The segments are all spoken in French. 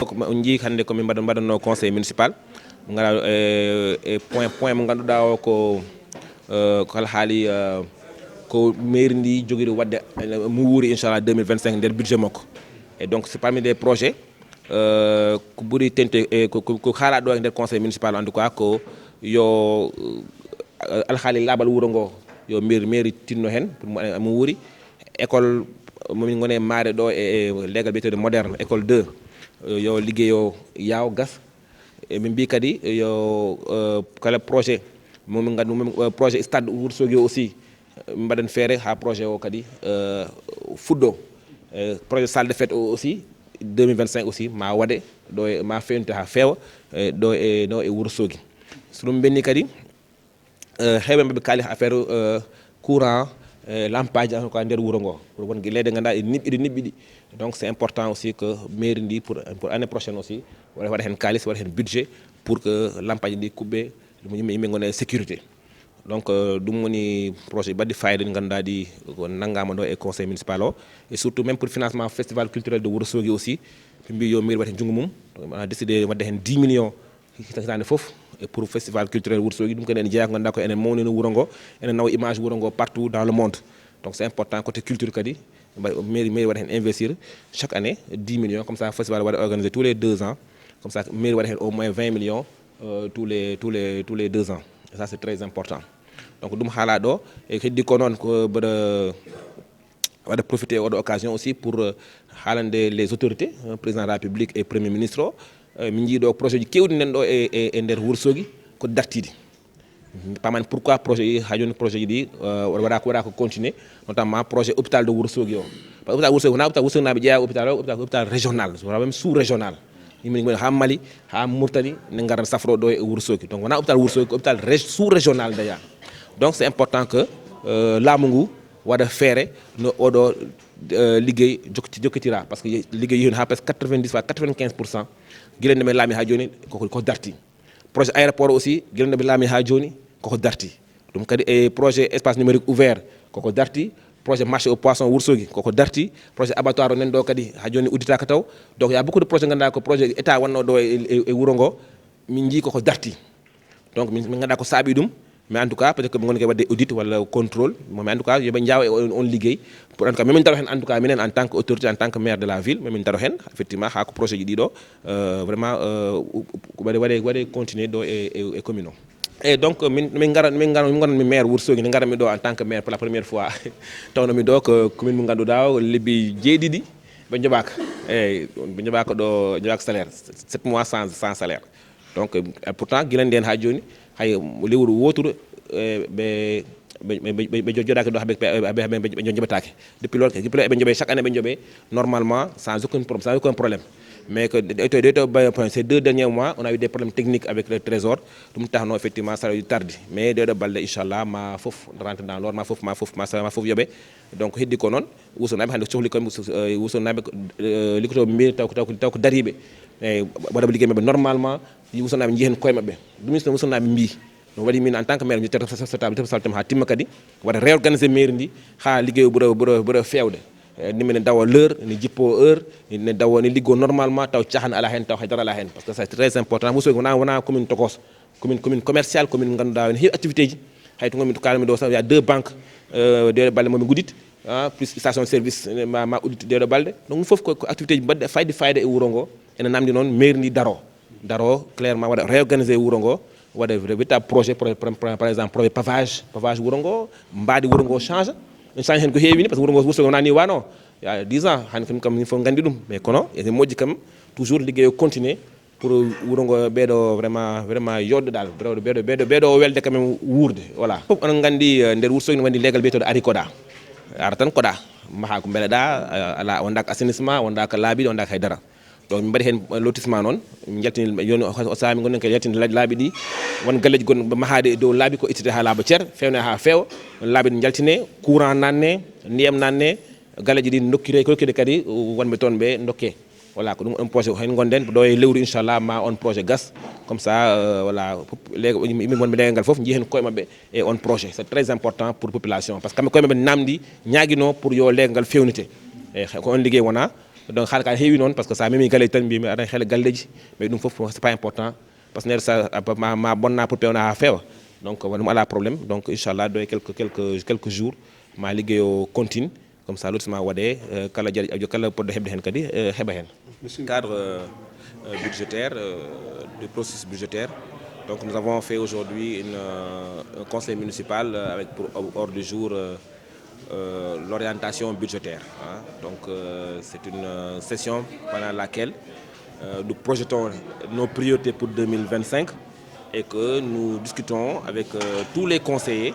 on jii hannde komin mbaɗanno conseil municipal ngara point mo ngannduɗaa o ko kala haali ko mairie ndi joguiri wadde mo wuuri inchallah 2025 nder budget makko et donc c'est parmi des projets ko ɓuri tente ko haala ɗo e nder conseil municipal en tout cas ko yo alhaali laaɓal wuro ngo yo mairie tinno hen mo wuuri école momin gone maare ɗo e leegal biyetede moderne école 2 yo liggeyo yaw gas e min mbi kadi yo kala projet momin gandu projet stade Wourossogui aussi mbaɗen feere ha projet o kadi fuɗɗo projet salle de fête o aussi 2025 aussi ma waɗe ɗo e ma fewnite ha feewa ɗo e Wourossogui so ɗum benni kadi heɓe mbaɓe kaali affaire courant lampaji en tout cas nder wuro ngo pour won guelede ganduɗa ɗi niɓɓiɗi donc c'est important aussi que mairie ndi pour année prochaine aussi waɗa hen kalis waɗa hen budget pour que lampaji ɗi kuɓɓe yimɓe gone sécurité donc ɗum woni projet baɗɗi fayida ɗi ganduɗa ɗi ko naggama ɗo e conseil municipal o et surtout même pour financement festival culturel de Wourossogui aussi ɓe mbi yo mairie waɗa hen junggo mum on a décidé wadde hen 10 millions hitande foof et pour festival culturel Wourossogui ɗum kadi ene jeeya ko ganduɗa ko enen mawnino wuro ngo enen nawa image wuro ngo partout dans le monde donc c'est important côté culture kadi mairie waɗa hen investir chaque année 10 millions comme ça festival waɗa organisé tous les 2 ans comme ça mairie waɗa hen au moins 20 millions tous les 2 ans et ça c'est très important donc ɗum haala ɗo e heddi ko noon ko waɗa profiter oɗo occasion aussi pour haalande les autorités président de la République et premier ministre o min jiiɗo projet ji kewɗi nen ɗo e nder Wourossogui ko dartide pamani pourquoi projet yi ha joni projet ji ɗi waɗa ko continuer notamment projet hôpital de Wourossogui o par hôpital Wourossogui wona hôpital Wourossogui naɓe ƴeewa hôpital régional wona même sous régional yimɓe goni ha Mali ha Mauritanie ne garat safro ɗo e Wourossogui donc wona hôpital Wourossogui ko hôpital sous régional daya donc c'est important que laamu ngu waɗa feere no oɗo liggey jokkitira par ce que liggey yihon ha presque 90 fois 95% guilende men laami ha joni ko darti projet aéroport aussi guilende men laami ha joni koko darti ɗum kadi e projet espace numérique ouvert koko darti projet marché au poisson Wourossogui koko darti projet abattoir o nen ɗo kadi ha joni udditaka taw donc y a beaucoup de projet ganduɗa ko projet état wanno ɗo e wuro ngo min jii koko darti donc min ganduɗa ko saabi ɗum mais en tout cas peut-être que ɓe goni koye wadde audit walla contrôle mais en tout cas yoɓe jawa e on liggey pour en tout cas mimin daro hen en tout cas minen en tant que autorité en tant que maire de la ville mimin daro hen effectivement ha ko projet ji ɗiɗo vraiment waɗe continuer ɗo e commune o et donc min gonmi maire Wourossogui ne garatmi ɗo en tant que maire pour la première fois tawnomi ɗo ko commune mo ganduɗa o lebbi jeeɗiɗi ɓe jooɓaka eyyi ɓe jooɓaka ɗo jooɓaka salaire 7 mois sans salaire donc pourtant guilande hen ha joni hay lewru woturu ɓe joɗaki ɗo ɓe joɓetake depuis lors eɓe jooɓe chaque année ɓe jooɓe normalement sans aucun problème mais que ces 2 derniers mois on a eu des problèmes techniques avec le trésor ɗum tahno effectivement ça tardi mais ɗeɗo balɗe inchallah ma foof rentre dans l'ordre ma foof yooɓe donc heddi ko noon Wourossogui hande sohli koye Wourossogui liggotoɓe mbiri taw ko dariɓe eyyi waɗaɓe ligguey mabɓe normalement Wourossogui jiihen koye mabɓe ɗum Wourossogui mbi ɗum waɗi min en tant que maire mi saltam ha timma kadi waɗa réorganiser mairie ndi ha ligguey o ɓuura fewde ni ne dawa l'heure ne jippo heure ne dawa ne liggo normalement taw cahan ala hen taw haydara ala hen parce que c'est très important Wourossogui wona commune tokos commune commerciale commune ganduɗa ne heewi activité ji hay to gomi to kalmi ɗo il y a 2 banques ɗeɗo balɗe momi guddit plus station de service ma uddit ɗeɗo balɗe donc ɗum foof ko activité ji baɗɗe fayde e wuro ngo ene namdi noon mairie ndi daro clairement waɗa réorganiser wuro ngo waɗa véritable projet par exemple projet pavage wuro ngo mbaɗi wuro ngo change hen ko heewi ni par ce que Wourossogui wona ni wano il y a 10 ans han kam min fof gandi ɗum mais kono ene moƴƴi kam toujours ligguey o continuer pour wuro ngo ɓeeɗo vraiment yodɗodal ɓeeɗo welde quand même wuurde voilà fof onon gandi nder Wourossogui ne wandi leegal biyeteɗo ari koɗa ara tan koɗa maha ko beeleɗa ala wondaka assainissement wondaka laaɓiɗo wondaka haydara donc min mbaɗi hen lotissement noon min jaltini joni o sami gonɗen ko yaltinde laabi ɗi won galleji gonɗo mahade dow laabi ko ittete ha laaɓa ceer fewne ha feewa laabi ɗi jaltine courant nanne ndiyam nanne galleji ɗi dokkire kokkide kadi wonɓe toon ɓe dokke voilà ko ɗum on projet hen gonɗen ɗo e lewru inchallah ma on projet gas comme ça voilà yimɓe gonɓe leegal ngal foof jiihen koye mabɓe e on projet c'est très important pour population par ce que kamɓe koye mabɓe namdi ñaguino pour yo leegal ngal fewnite eyyi ko on ligguey wona donc xaar ka heewi non parce que ça même galle tan mbi mi aɗa xel galleji mais ɗum fof c'est pas important parce que ça ma bonna pour pewna ha feewa donc ɗum ala problème donc inchallah do quelques jours ma liggeyo continue comme ça lotissement waɗe kala jaɗi kala poɗɗo heɓde hen kadi heɓa hen cadre budgétaire du processus budgétaire. Donc nous avons fait aujourd'hui un conseil municipal avec pour ordre du jour l'orientation budgétaire. Hein. Donc c'est une session pendant laquelle nous projetons nos priorités pour 2025 et que nous discutons avec tous les conseillers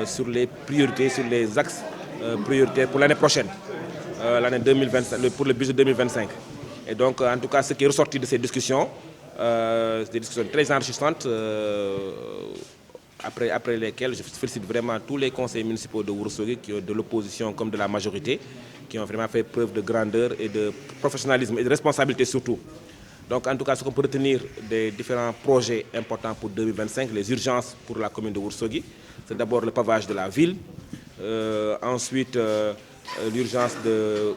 sur les priorités, sur les axes prioritaires pour l'année prochaine, l'année 2025, pour le budget 2025. Et donc en tout cas ce qui est ressorti de ces discussions, c'est des discussions très enrichissantes après lesquelles je félicite vraiment tous les conseillers municipaux de Ourossogui, de l'opposition comme de la majorité, qui ont vraiment fait preuve de grandeur et de professionnalisme et de responsabilité surtout. Donc en tout cas, ce qu'on peut retenir des différents projets importants pour 2025, les urgences pour la commune de Ourossogui, c'est d'abord le pavage de la ville, ensuite l'urgence de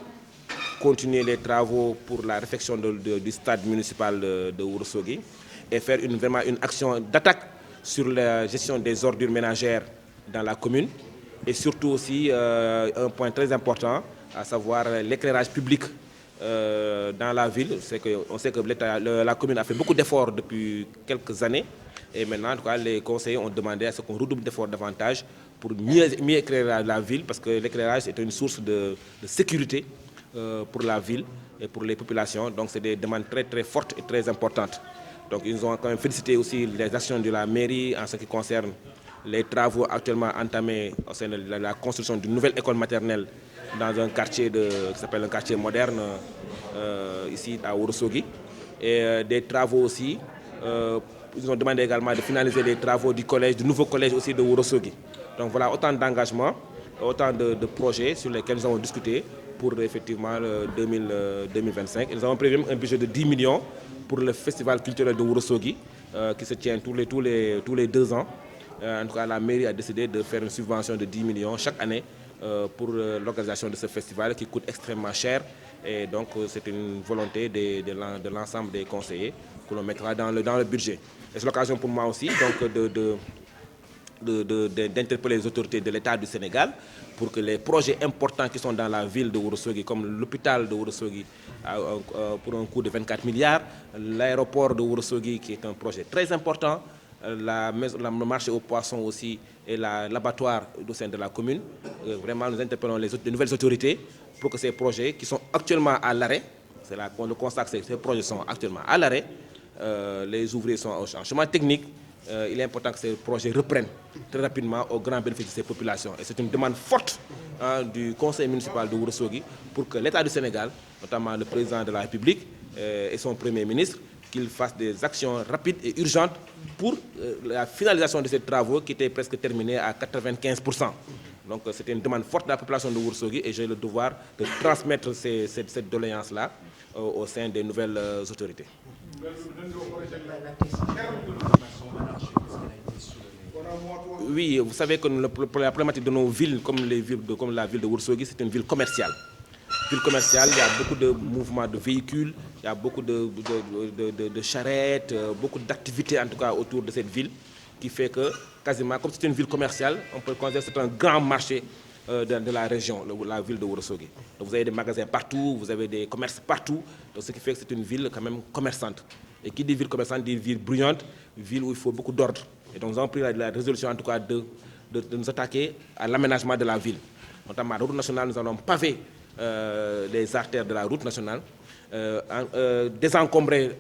continuer les travaux pour la réfection du stade municipal de Ourossogui et faire vraiment une action d'attaque sur la gestion des ordures ménagères dans la commune et surtout aussi un point très important, à savoir l'éclairage public dans la ville. On sait que la commune a fait beaucoup d'efforts depuis quelques années et maintenant en tout cas, les conseillers ont demandé à ce qu'on redouble d'efforts davantage pour mieux éclairer la ville parce que l'éclairage est une source de sécurité pour la ville et pour les populations. Donc c'est des demandes très très fortes et très importantes. Donc ils ont quand même félicité aussi les actions de la mairie en ce qui concerne les travaux actuellement entamés au sein de la construction d'une nouvelle école maternelle dans un quartier qui s'appelle un quartier moderne ici à Ourossogui. Et des travaux aussi, ils ont demandé également de finaliser les travaux du nouveau collège aussi de Ourossogui. Donc voilà autant d'engagements, autant de projets sur lesquels nous avons discuté pour effectivement 2025. Et nous avons prévu un budget de 10 millions pour le festival culturel de Ourossogui qui se tient tous les 2 ans. En tout cas, la mairie a décidé de faire une subvention de 10 millions chaque année pour l'organisation de ce festival qui coûte extrêmement cher. Et donc, c'est une volonté de l'ensemble des conseillers que l'on mettra dans le budget. Et c'est l'occasion pour moi aussi donc, d'interpeller les autorités de l'État du Sénégal pour que les projets importants qui sont dans la ville de Ourossogui, comme l'hôpital de Ourossogui pour un coût de 24 milliards, l'aéroport de Ourossogui qui est un projet très important, le marché aux poissons aussi et l'abattoir au sein de la commune. Vraiment, nous interpellons les nouvelles autorités pour que ces projets qui sont actuellement à l'arrêt, c'est là qu'on le constate que ces projets sont actuellement à l'arrêt, les ouvriers sont en chômage technique. Il est important que ces projets reprennent très rapidement au grand bénéfice de ces populations. Et c'est une demande forte du conseil municipal de Ourossogui pour que l'État du Sénégal, notamment le président de la République et son premier ministre, qu'ils fassent des actions rapides et urgentes pour la finalisation de ces travaux qui étaient presque terminés à 95%. Donc c'était une demande forte de la population de Ourossogui et j'ai le devoir de transmettre cette doléance-là au sein des nouvelles autorités. Oui, vous savez que la problématique de nos villes, comme la ville de Ourossogui, c'est une ville commerciale. Ville commerciale, il y a beaucoup de mouvements de véhicules, il y a beaucoup de charrettes, beaucoup d'activités en tout cas autour de cette ville, qui fait que quasiment, comme c'est une ville commerciale, on peut considérer que c'est un grand marché de la région, la ville de Ourossogui. Donc vous avez des magasins partout, vous avez des commerces partout, donc ce qui fait que c'est une ville quand même commerçante. Et qui dit ville commerçante dit ville bruyante, ville où il faut beaucoup d'ordre. Et donc nous avons pris la résolution en tout cas de nous attaquer à l'aménagement de la ville. Notamment à la route nationale, nous allons paver les artères de la route nationale, désencombrer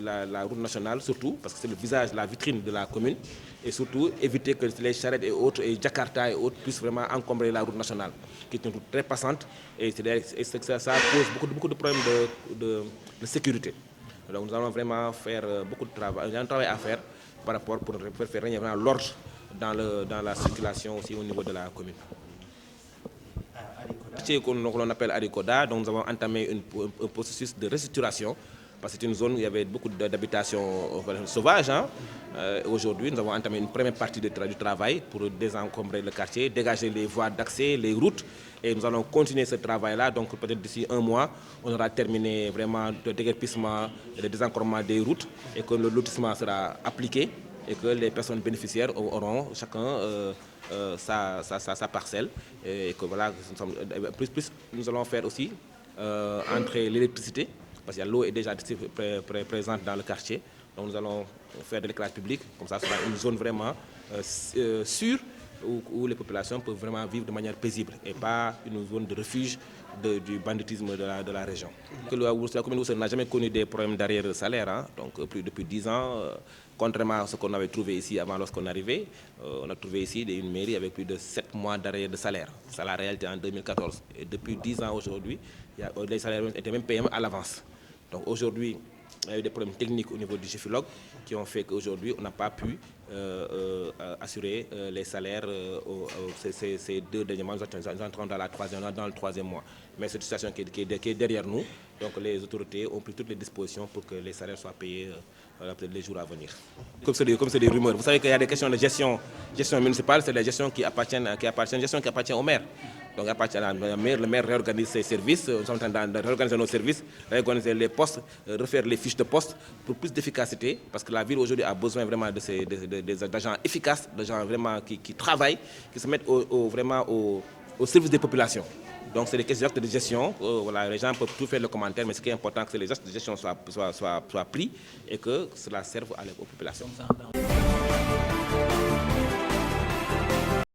la route nationale surtout, parce que c'est le visage, la vitrine de la commune, et surtout éviter que les charrettes et autres, et Jakarta et autres, puissent vraiment encombrer la route nationale, qui est une route très passante, et ça pose beaucoup de problèmes de sécurité. Donc nous allons vraiment faire beaucoup de travail, il y a un travail à faire par rapport pour faire régner l'ordre dans la circulation aussi au niveau de la commune. C'est ce qu'on appelle Arikoda, donc nous avons entamé un processus de restructuration parce que c'est une zone où il y avait beaucoup d'habitations sauvages. Hein. Aujourd'hui, nous avons entamé une première partie du travail pour désencombrer le quartier, dégager les voies d'accès, les routes. Et nous allons continuer ce travail-là. Donc peut-être d'ici un mois, on aura terminé vraiment le déguerpissement et le désencombrement des routes et que le lotissement sera appliqué et que les personnes bénéficiaires auront chacun sa parcelle. Et que voilà, plus nous allons faire aussi entrer l'électricité, parce que l'eau est déjà présente dans le quartier. Donc nous allons faire de l'éclairage public, comme ça ce sera une zone vraiment sûre où les populations peuvent vraiment vivre de manière paisible et pas une zone de refuge du banditisme de la région. La commune n'a jamais connu des problèmes d'arrière-salaire, hein, donc depuis 10 ans, contrairement à ce qu'on avait trouvé ici avant lorsqu'on arrivait, on a trouvé ici une mairie avec plus de 7 mois d'arrière de salaire. C'est la réalité en 2014. Et depuis 10 ans aujourd'hui, les salaires étaient même payés à l'avance. Donc aujourd'hui, il y a eu des problèmes techniques au niveau du GEFILOG qui ont fait qu'aujourd'hui, on n'a pas pu assurer les salaires ces 2 derniers mois. Nous entrons dans le 3e mois. Mais cette situation qui est derrière nous, donc les autorités ont pris toutes les dispositions pour que les salaires soient payés les jours à venir. Comme c'est des rumeurs, vous savez qu'il y a des questions de gestion municipale, c'est la gestion qui appartient au maire. Donc le maire réorganise ses services, nous sommes en train de réorganiser nos services, réorganiser les postes, refaire les fiches de poste pour plus d'efficacité, parce que la ville aujourd'hui a besoin vraiment d'agents efficaces, de gens vraiment qui travaillent, qui se mettent vraiment au service des populations. Donc c'est des questions de gestion, voilà, les gens peuvent tout faire le commentaire, mais ce qui est important, c'est que les actes de gestion soient pris et que cela serve aux populations.